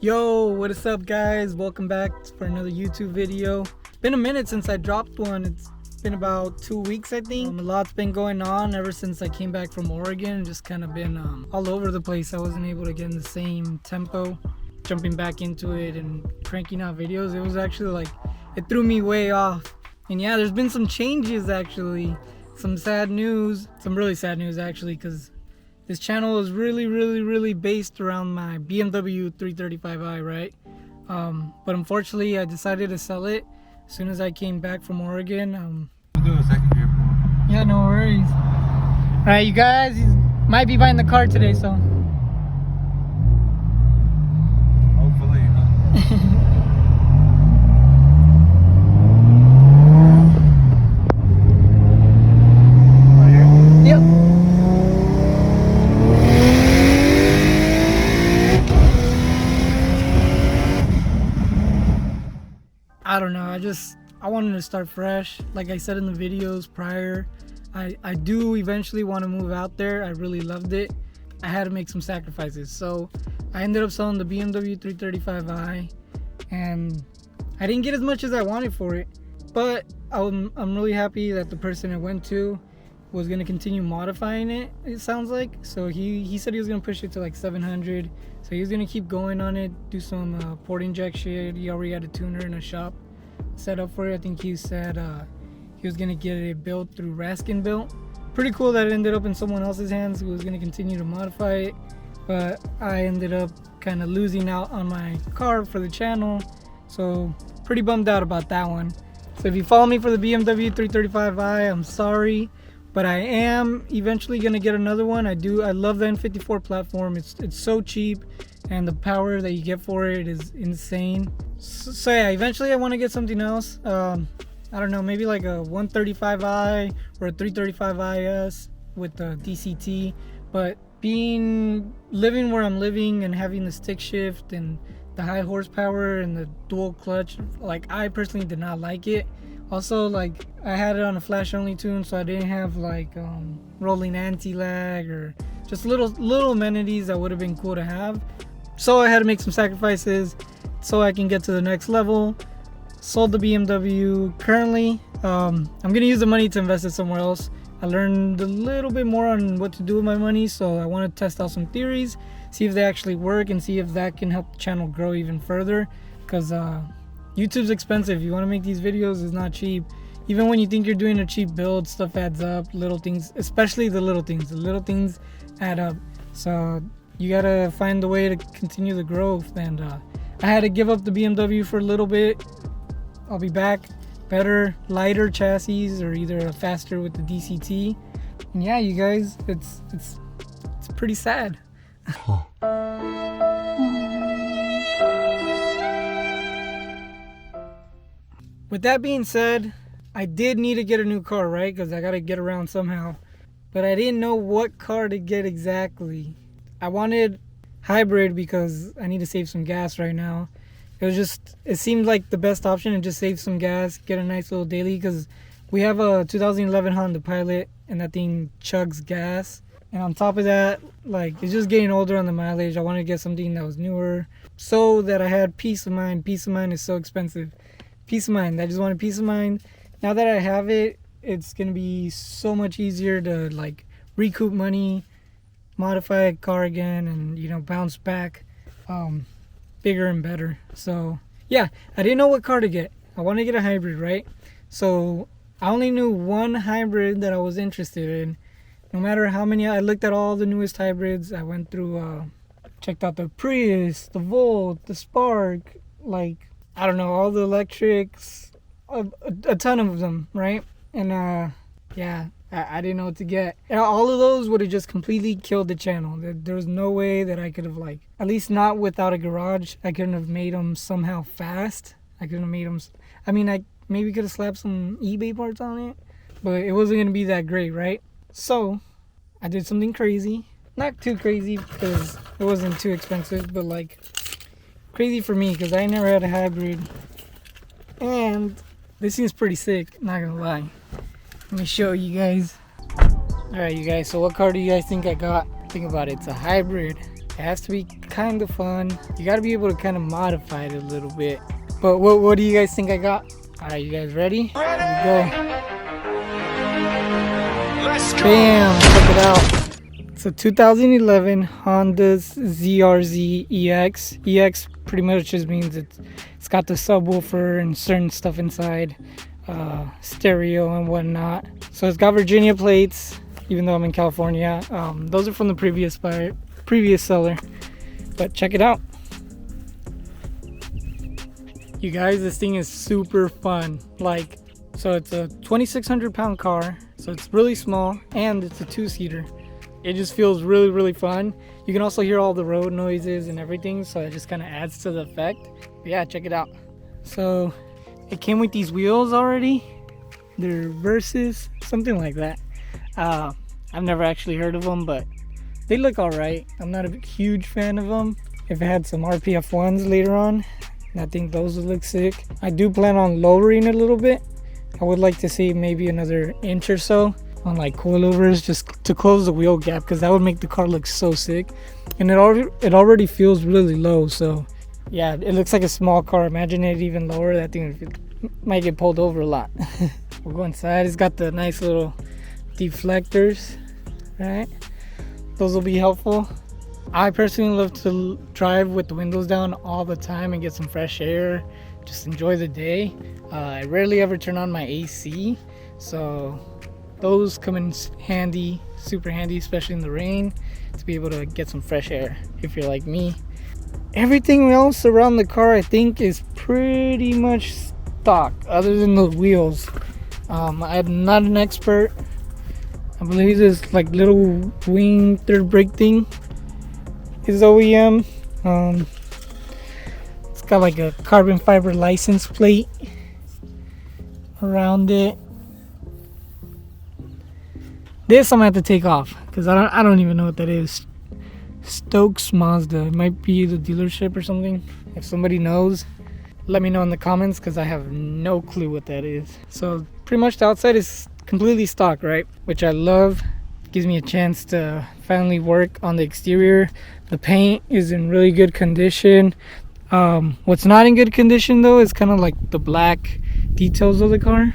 Yo, what is up guys? Welcome back for another YouTube video. Been a minute since I dropped one. It's been about 2 weeks I think. A lot's been going on ever since I came back from Oregon. Just kind of been all over the place. I wasn't able to get in the same tempo. Jumping back into it and cranking out videos, it was actually like, it threw me way off. And yeah, there's been some changes actually. Some sad news, some really sad news actually, because this channel is really based around my BMW 335i, right? But unfortunately, I decided to sell it as soon as I came back from Oregon. We'll do a second gear pull. Yeah, no worries. All right, you guys might be buying the car today, so. Hopefully, huh? I don't know, I wanted to start fresh. Like I said in the videos prior, I do eventually want to move out there. I really loved it. I had to make some sacrifices. So I ended up selling the BMW 335i and I didn't get as much as I wanted for it. But I'm really happy that the person I went to was going to continue modifying it sounds like. So he said he was going to push it to like 700. So he was going to keep going on it, do some port inject shit. He already had a tuner in a shop set up for it. I think he said he was going to get it built through Raskin Built. Pretty cool that it ended up in someone else's hands who was going to continue to modify it. But I ended up kind of losing out on my car for the channel. So pretty bummed out about that one. So if you follow me for the BMW 335i, I'm sorry. But I am eventually gonna get another one. I love the N54 platform. It's so cheap, and the power that you get for it is insane. So yeah, eventually I want to get something else. I don't know, maybe like a 135i or a 335is with the DCT. But living where I'm living and having the stick shift and the high horsepower and the dual clutch, like I personally did not like it. Also, like I had it on a flash only tune, so I didn't have like rolling anti-lag or just little amenities that would have been cool to have. So I had to make some sacrifices so I can get to the next level. Sold the BMW. Currently I'm gonna use the money to invest it somewhere else. I learned a little bit more on what to do with my money, so I want to test out some theories, see if they actually work, and see if that can help the channel grow even further. Because YouTube's expensive. You want to make these videos, it's not cheap. Even when you think you're doing a cheap build, stuff adds up. Little things, especially the little things add up. So you gotta find a way to continue the growth. And I had to give up the BMW for a little bit. I'll be back. Better, lighter chassis, or either a faster with the DCT. And yeah, you guys, it's pretty sad. With that being said, I did need to get a new car, right? Because I got to get around somehow. But I didn't know what car to get exactly. I wanted hybrid because I need to save some gas right now. It seemed like the best option, and just save some gas, get a nice little daily, because we have a 2011 Honda Pilot and that thing chugs gas. And on top of that, like, it's just getting older on the mileage. I wanted to get something that was newer so that I had peace of mind. Peace of mind is so expensive. Peace of mind. I just wanted peace of mind. Now that I have it, it's gonna be so much easier to like recoup money, modify a car again, and you know, bounce back bigger and better. So yeah, I didn't know what car to get. I want to get a hybrid, right? So I only knew one hybrid that I was interested in. No matter how many, I looked at all the newest hybrids. I went through checked out the Prius, the Volt, the Spark, like I don't know, all the electrics, a ton of them, right? And yeah, I didn't know what to get. And all of those would have just completely killed the channel. There was no way that I could have, like, at least not without a garage, I couldn't have made them somehow fast. I couldn't have made them, I mean, I maybe could have slapped some eBay parts on it, but it wasn't going to be that great, right? So I did something crazy. Not too crazy because it wasn't too expensive, but like crazy for me because I never had a hybrid. And this thing's pretty sick, not gonna lie. Let me show you guys. Alright you guys, so what car do you guys think I got? Think about it, it's a hybrid. It has to be kind of fun. You got to be able to kind of modify it a little bit. But what do you guys think I got? All right, you guys ready? Here we go. Let's go. Bam! Check it out. It's a 2011 Honda's ZRZ EX. EX pretty much just means it's got the subwoofer and certain stuff inside, stereo and whatnot. So it's got Virginia plates, even though I'm in California. Those are from the previous seller. But check it out. You guys, this thing is super fun. Like, so it's a 2,600 pound car, so it's really small, and it's a two-seater. It just feels really, really fun. You can also hear all the road noises and everything, so it just kind of adds to the effect. But yeah, check it out. So it came with these wheels already. They're Versus, something like that. I've never actually heard of them, but they look all right. I'm not a huge fan of them. If it had some RPF ones later on, I think those would look sick. I do plan on lowering it a little bit. I would like to see maybe another inch or so on like coilovers, just to close the wheel gap, because that would make the car look so sick. And it already feels really low, so yeah, it looks like a small car. Imagine it even lower. That thing might get pulled over a lot. We'll go inside. It's got the nice little deflectors, right? Those will be helpful. I personally love to drive with the windows down all the time and get some fresh air, just enjoy the day. I rarely ever turn on my AC, so those come in handy, super handy, especially in the rain, to be able to get some fresh air if you're like me. Everything else around the car, I think, is pretty much stock, other than the wheels. I'm not an expert. I believe this like little wing third brake thing is OEM. It's got like a carbon fiber license plate around it. This I'm gonna have to take off because I don't even know what that is. Stokes Mazda. It might be the dealership or something. If somebody knows, let me know in the comments, because I have no clue what that is. So pretty much the outside is completely stock, right? Which I love. Gives me a chance to finally work on the exterior. The paint is in really good condition. What's not in good condition though is kind of like the black details of the car.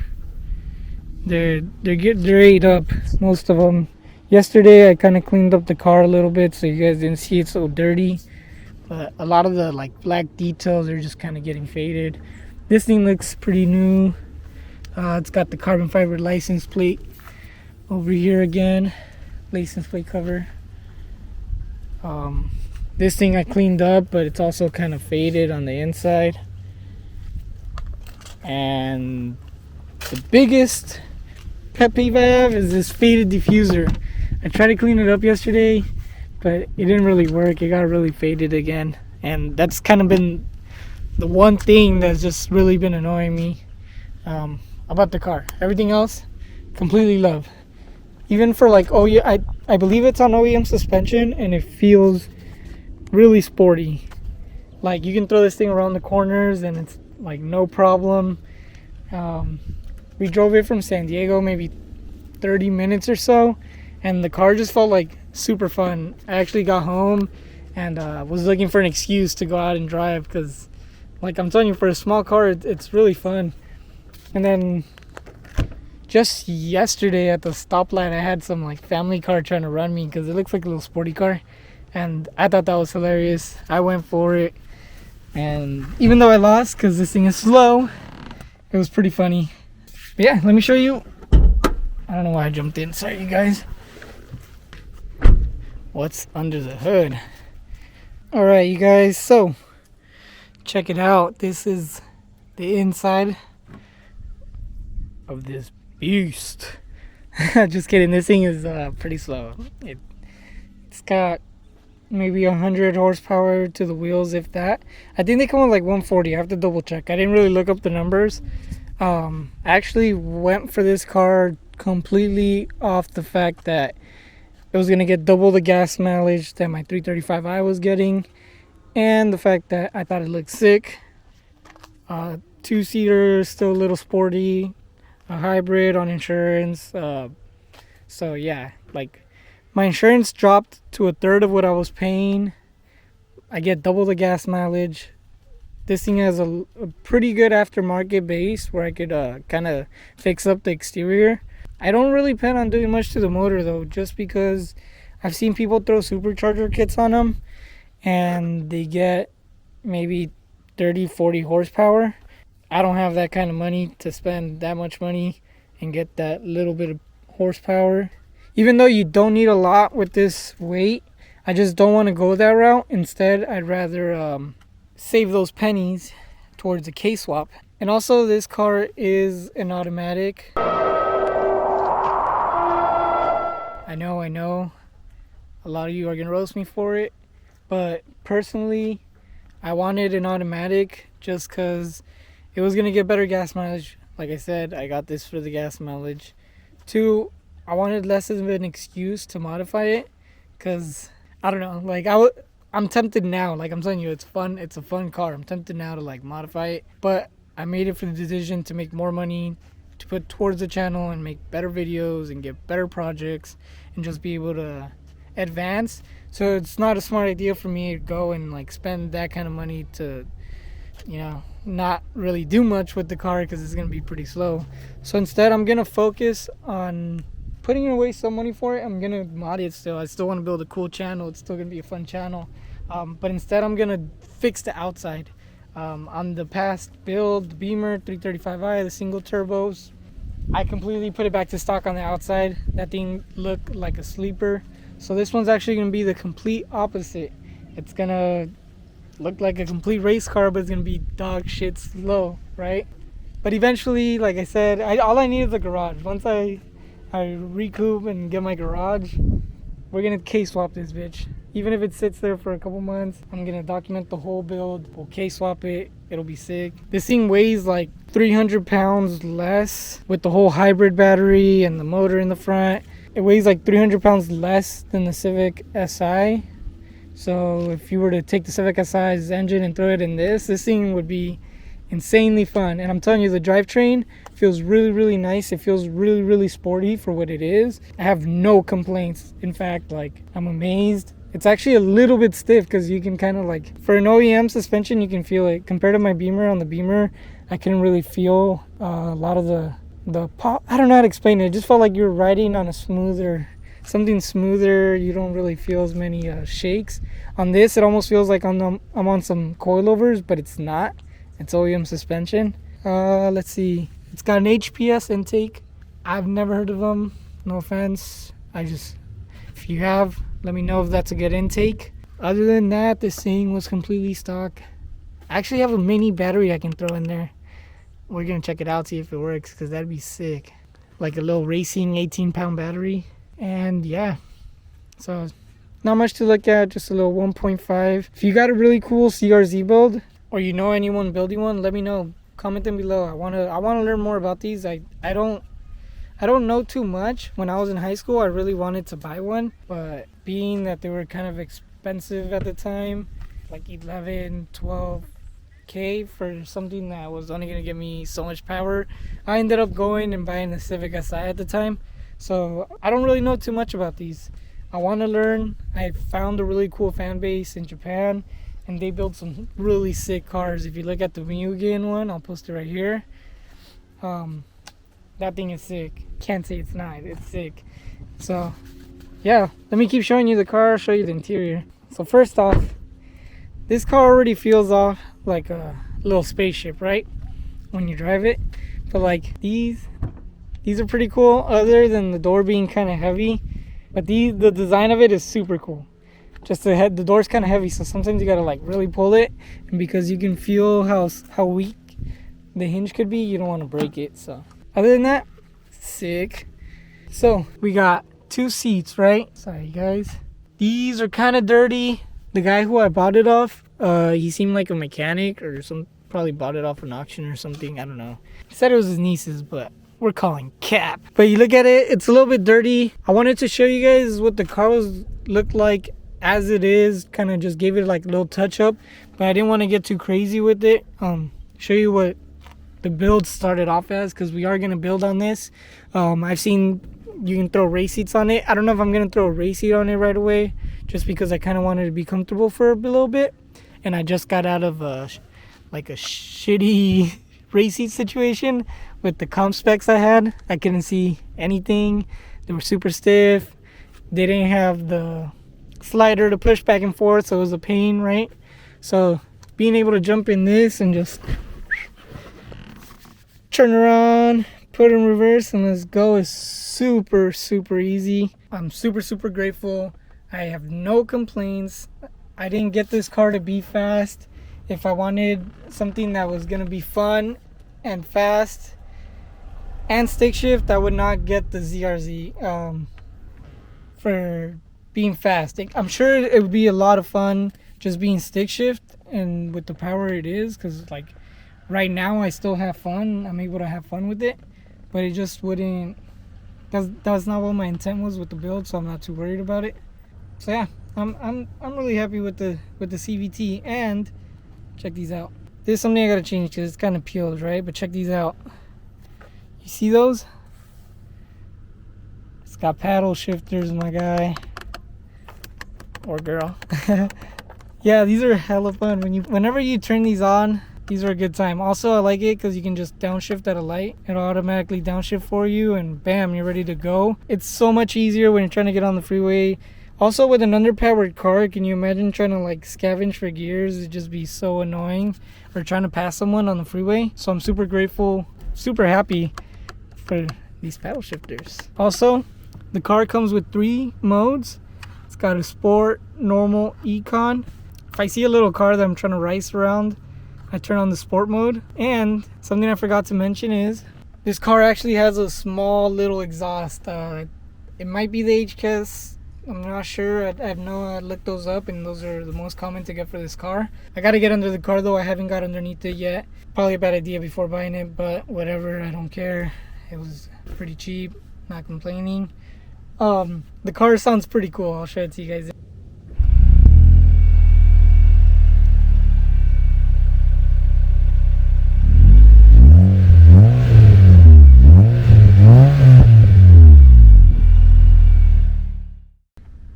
They're ate up, most of them. Yesterday I kind of cleaned up the car a little bit so you guys didn't see it so dirty, but a lot of the like black details are just kind of getting faded. This thing looks pretty new. It's got the carbon fiber license plate over here again, license plate cover. This thing I cleaned up, but it's also kind of faded on the inside. And the biggest pet peeve I have is this faded diffuser. I tried to clean it up yesterday, but it didn't really work. It got really faded again, and that's kind of been the one thing that's just really been annoying me about the car. Everything else, completely love. Even for like, oh yeah, I believe it's on OEM suspension, and it feels really sporty. Like you can throw this thing around the corners and it's like no problem. We drove it from San Diego maybe 30 minutes or so, and the car just felt like super fun. I actually got home and was looking for an excuse to go out and drive, because like I'm telling you, for a small car it's really fun. And then just yesterday at the stoplight, I had some like family car trying to run me because it looks like a little sporty car, and I thought that was hilarious. I went for it, and even though I lost because this thing is slow, it was pretty funny. But yeah, let me show you. I don't know why I jumped in, sorry you guys. What's under the hood. Alright you guys, so check it out. This is the inside of this beast. Just kidding, this thing is pretty slow. It's got maybe 100 horsepower to the wheels, if that. I think they come with like 140. I have to double check. I didn't really look up the numbers. I actually went for this car completely off the fact that it was going to get double the gas mileage that my 335i was getting, and the fact that I thought it looked sick. Two-seater, still a little sporty, a hybrid on insurance. So yeah, like my insurance dropped to a third of what I was paying I get double the gas mileage. This thing has a pretty good aftermarket base where I could kind of fix up the exterior. I don't really plan on doing much to the motor though, just because I've seen people throw supercharger kits on them and they get maybe 30-40 horsepower. I don't have that kind of money to spend that much money and get that little bit of horsepower. Even though you don't need a lot with this weight, I just don't want to go that route. Instead, I'd rather save those pennies towards a K-swap. And also, this car is an automatic. I know a lot of you are gonna roast me for it, but personally I wanted an automatic just because it was gonna get better gas mileage. Like I said, I got this for the gas mileage. 2, I wanted less of an excuse to modify it, because I don't know, like I'm tempted now. Like I'm telling you, it's fun, it's a fun car. I'm tempted now to like modify it, but I made it for the decision to make more money, to put towards the channel and make better videos and get better projects and just be able to advance. So it's not a smart idea for me to go and like spend that kind of money to, you know, not really do much with the car because it's gonna be pretty slow. So instead, I'm gonna focus on putting away some money for it. I'm gonna mod it still. I still want to build a cool channel. It's still gonna be a fun channel, but instead I'm gonna fix the outside. On the past build, the Beamer 335i, the single turbos, I completely put it back to stock on the outside. That thing looked like a sleeper. So this one's actually going to be the complete opposite. It's going to look like a complete race car, but it's going to be dog shit slow, right? But eventually, like I said, all I need is a garage. Once I recoup and get my garage, we're going to K-swap this bitch. Even if it sits there for a couple months, I'm going to document the whole build. We'll K-swap it. It'll be sick. This thing weighs like 300 pounds less with the whole hybrid battery and the motor in the front. It weighs like 300 pounds less than the Civic Si. So if you were to take the Civic Si's engine and throw it in this thing would be insanely fun. And I'm telling you, the drivetrain feels really, really nice. It feels really, really sporty for what it is. I have no complaints. In fact, like, I'm amazed. It's actually a little bit stiff because you can kind of like, for an OEM suspension, you can feel it. Compared to my Beamer, on the Beamer, I couldn't really feel a lot of the pop. I don't know how to explain it. It just felt like you were riding on a something smoother. You don't really feel as many shakes. On this, it almost feels like I'm on some coilovers, but it's not. It's OEM suspension. Let's see. It's got an HPS intake. I've never heard of them. No offense. If you have, let me know if that's a good intake. Other than that, this thing was completely stock. I actually have a mini battery I can throw in there. We're gonna check it out, see if it works, because that'd be sick. Like a little racing 18-pound battery. And yeah, so not much to look at, just a little 1.5. If you got a really cool CRZ build, or you know anyone building one, let me know. Comment them below. I wanna learn more about these. I don't know too much. When I was in high school, I really wanted to buy one, but being that they were kind of expensive at the time, like 11, 12K for something that was only gonna give me so much power, I ended up going and buying the Civic Si at the time. So I don't really know too much about these. I want to learn. I found a really cool fan base in Japan, and they build some really sick cars. If you look at the Meansgo one, I'll post it right here. That thing is sick. Can't say it's not. It's sick. So yeah, let me keep showing you the car. I'll show you the interior. So first off, this car already feels off like a little spaceship, right? When you drive it. But like these are pretty cool, other than the door being kind of heavy. But the design of it is super cool. Just the door's kind of heavy, so sometimes you gotta like really pull it, and because you can feel how weak the hinge could be, you don't want to break it. So other than that, sick. So we got 2 seats, right? Sorry guys, these are kind of dirty. The guy who I bought it off, he seemed like a mechanic or probably bought it off an auction or something. I don't know. He said it was his niece's, but we're calling cap. But you look at it, it's a little bit dirty. I wanted to show you guys what the car looked like as it is. Kind of just gave it like a little touch up, but I didn't want to get too crazy with it. Show you what the build started off as, because we are going to build on this. I've seen you can throw race seats on it. I don't know if I'm going to throw a race seat on it right away, just because I kind of wanted to be comfortable for a little bit. And I just got out of a shitty race seat situation with the comp specs I had. I couldn't see anything. They were super stiff. They didn't have the slider to push back and forth, so it was a pain, right? So being able to jump in this and just turn around, put in reverse, and let's go is super, super easy. I'm super, super grateful. I have no complaints. I didn't get this car to be fast. If I wanted something that was going to be fun and fast and stick shift, I would not get the ZRZ for being fast. I'm sure it would be a lot of fun just being stick shift and with the power it is, because like right now I still have fun. I'm able to have fun with it, but it just wouldn't. That's not what my intent was with the build, so I'm not too worried about it. So yeah, I'm really happy with the CVT. And check these out. This is something I gotta change because it's kind of peeled, right? But check these out. You see those? It's got paddle shifters, my guy or girl. Yeah, these are hella fun. Whenever you turn these on, these are a good time. Also, I like it because you can just downshift at a light. It'll automatically downshift for you, and bam, you're ready to go. It's so much easier when you're trying to get on the freeway. Also, with an underpowered car, can you imagine trying to like scavenge for gears? It'd just be so annoying. Or trying to pass someone on the freeway. So I'm super grateful, super happy for these paddle shifters. Also, the car comes with 3 modes. It's got a sport, normal, econ. If I see a little car that I'm trying to race around, I turn on the sport mode. And something I forgot to mention is this car actually has a small little exhaust. It might be the HCAS. I'm not sure. I looked those up, and those are the most common to get for this car. I got to get under the car though. I haven't got underneath it yet. Probably a bad idea before buying it, but whatever. I don't care. It was pretty cheap. Not complaining. The car sounds pretty cool. I'll show it to you guys.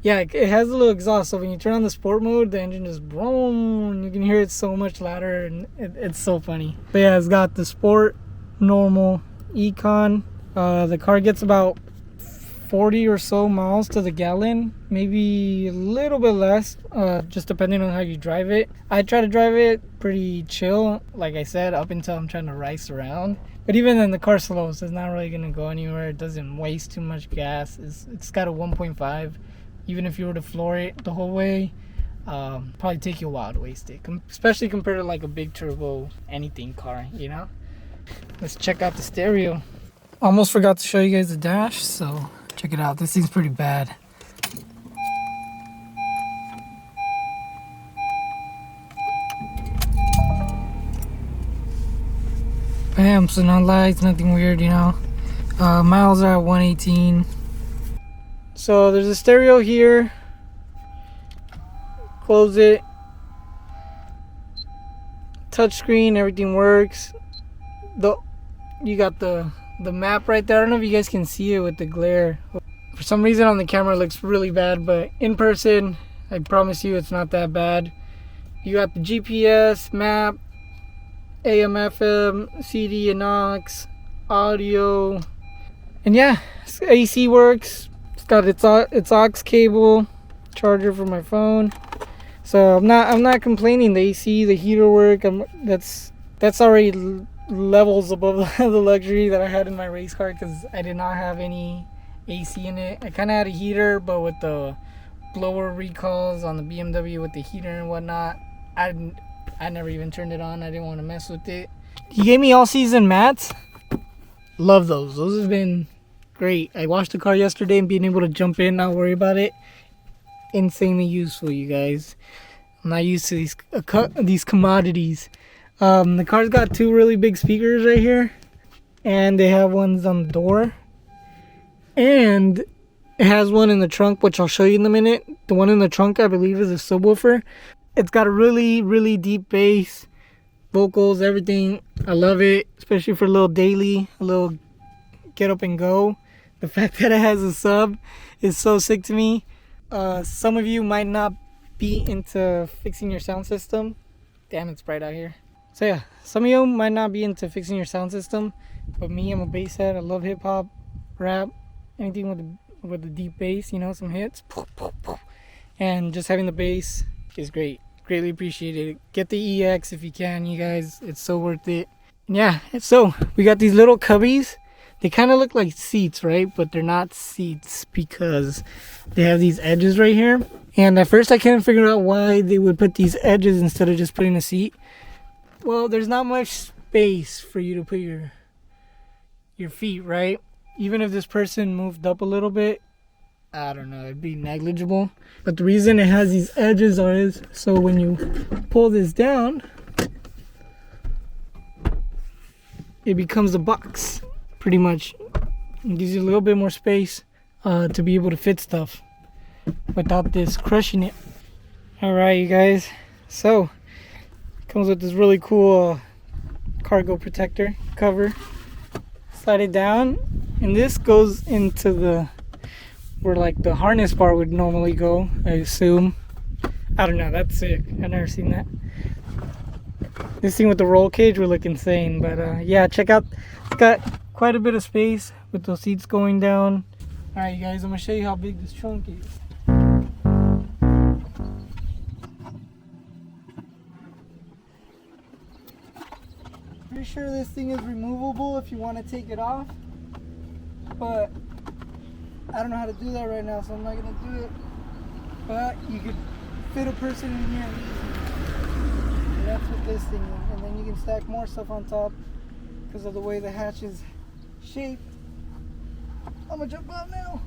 Yeah, it has a little exhaust, so when you turn on the sport mode, the engine just boom. You can hear it so much louder, and it's so funny. But yeah, it's got the sport, normal, econ. The car gets about 40 or so miles to the gallon, maybe a little bit less, just depending on how you drive it. I try to drive it pretty chill, like I said, up until I'm trying to race around. But even then, the car slows, so it's not really gonna go anywhere. It doesn't waste too much gas. It's got a 1.5. Even if you were to floor it the whole way, probably take you a while to waste it, especially compared to like a big turbo anything car, you know. Let's check out the stereo. Almost forgot to show you guys the dash, so check it out. This thing's pretty bad. Bam, so no lights, nothing weird, you know. Miles are at 118. So there's a stereo here. Close it. Touchscreen, everything works. You got the map right there. I don't know if you guys can see it with the glare. For some reason on the camera it looks really bad, but in person, I promise you it's not that bad. You got the GPS, map, AM, FM, CD and aux, audio, and yeah, AC works. It's got its aux cable, charger for my phone. So I'm not complaining. The AC, the heater work. That's already levels above the luxury that I had in my race car, because I did not have any AC in it. I kind of had a heater, but with the blower recalls on the BMW with the heater and whatnot, I never even turned it on. I didn't want to mess with it. He gave me all season mats. Love those. Those have been great. I washed the car yesterday, and being able to jump in, not worry about it, insanely useful, you guys. I'm not used to these commodities. The car's got 2 really big speakers right here, and they have ones on the door, and it has one in the trunk, which I'll show you in a minute. The one in the trunk, I believe, is a subwoofer. It's got a really, really deep bass, vocals, everything. I love it, especially for a little daily, a little get up and go. The fact that it has a sub is so sick to me. Some of you might not be into fixing your sound system. Damn, it's bright out here. So yeah, some of you might not be into fixing your sound system, but me, I'm a bass head. I love hip hop, rap, anything with the deep bass, you know, some hits. And just having the bass is great. Greatly appreciated. Get the EX if you can, you guys. It's so worth it. And yeah, so we got these little cubbies. They kind of look like seats, right? But they're not seats because they have these edges right here. And at first I couldn't figure out why they would put these edges instead of just putting a seat. Well, there's not much space for you to put your feet, right? Even if this person moved up a little bit, I don't know, it'd be negligible. But the reason it has these edges is so when you pull this down, it becomes a box, pretty much. It gives you a little bit more space to be able to fit stuff without this crushing it. All right, you guys. So comes with this really cool cargo protector cover. Slide it down, and this goes into where like the harness part would normally go, I assume. I don't know, that's sick. I've never seen that. This thing with the roll cage would look insane, but yeah, check out. It's got quite a bit of space with those seats going down. All right, you guys, I'm gonna show you how big this trunk is. Pretty sure this thing is removable if you want to take it off, but I don't know how to do that right now, so I'm not gonna do it. But you could fit a person in here, and that's what this thing is. And then you can stack more stuff on top because of the way the hatch is shaped. I'm gonna jump out now.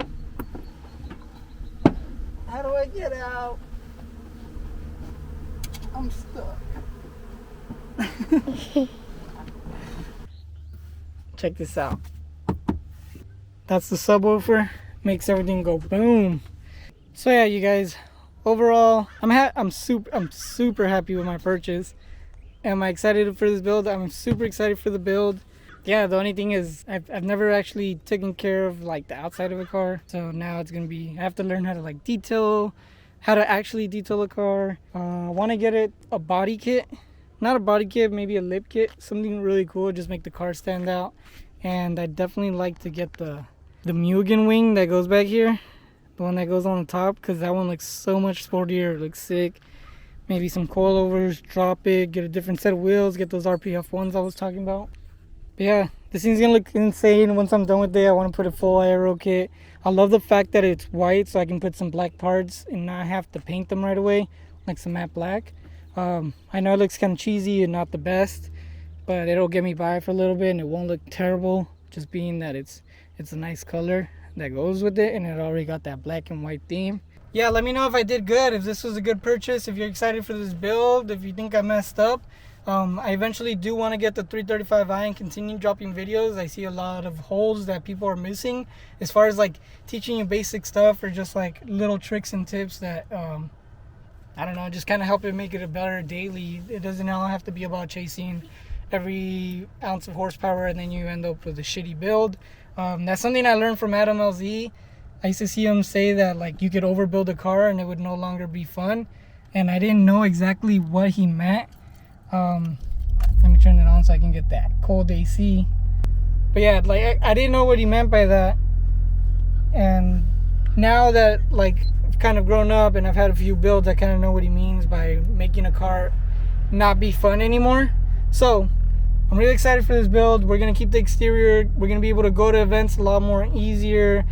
How do I get out? I'm stuck. Check this out. That's the subwoofer. Makes everything go boom. So yeah, you guys. Overall, I'm super happy with my purchase. Am I excited for this build? I'm super excited for the build. Yeah, the only thing is I've never actually taken care of like the outside of a car. So now it's gonna be, I have to learn how to like how to actually detail a car. I want to get it a body kit. Not a body kit, maybe a lip kit. Something really cool, just make the car stand out. And I definitely like to get the Meansgo wing that goes back here. The one that goes on the top, because that one looks so much sportier. It looks sick. Maybe some coilovers, drop it, get a different set of wheels, get those RPF ones I was talking about. But yeah, this thing's gonna look insane once I'm done with it. I want to put a full aero kit. I love the fact that it's white, so I can put some black parts and not have to paint them right away, like some matte black. I know it looks kind of cheesy and not the best, but it'll get me by for a little bit and it won't look terrible, just being that it's a nice color that goes with it, and it already got that black and white theme. Yeah, let me know if I did good, if this was a good purchase, if you're excited for this build, if you think I messed up. I eventually do want to get the 335i and continue dropping videos. I see a lot of holes that people are missing as far as like teaching you basic stuff or just like little tricks and tips that I don't know, just kind of help it make it a better daily. It doesn't all have to be about chasing every ounce of horsepower and then you end up with a shitty build. That's something I learned from Adam LZ. I used to see him say that like you could overbuild a car and it would no longer be fun, and I didn't know exactly what he meant. Let me turn it on so I can get that cold AC. But yeah, like I didn't know what he meant by that, and now that like I've kind of grown up and I've had a few builds, I kind of know what he means by making a car not be fun anymore. So I'm really excited for this build. We're gonna keep the exterior. We're gonna be able to go to events a lot more easier,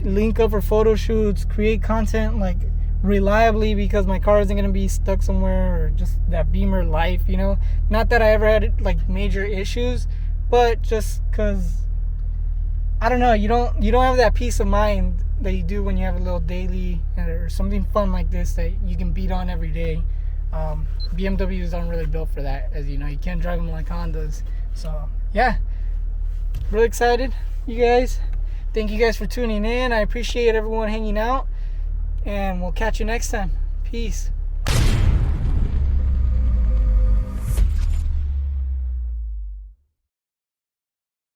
link up for photo shoots, create content like reliably, because my car isn't gonna be stuck somewhere or just that Beamer life, you know. Not that I ever had like major issues, but just because I don't know, you don't have that peace of mind that you do when you have a little daily or something fun like this that you can beat on every day. BMWs aren't really built for that, as you know. You can't drive them like Hondas. So yeah, really excited, you guys. Thank you guys for tuning in. I appreciate everyone hanging out, and we'll catch you next time. Peace.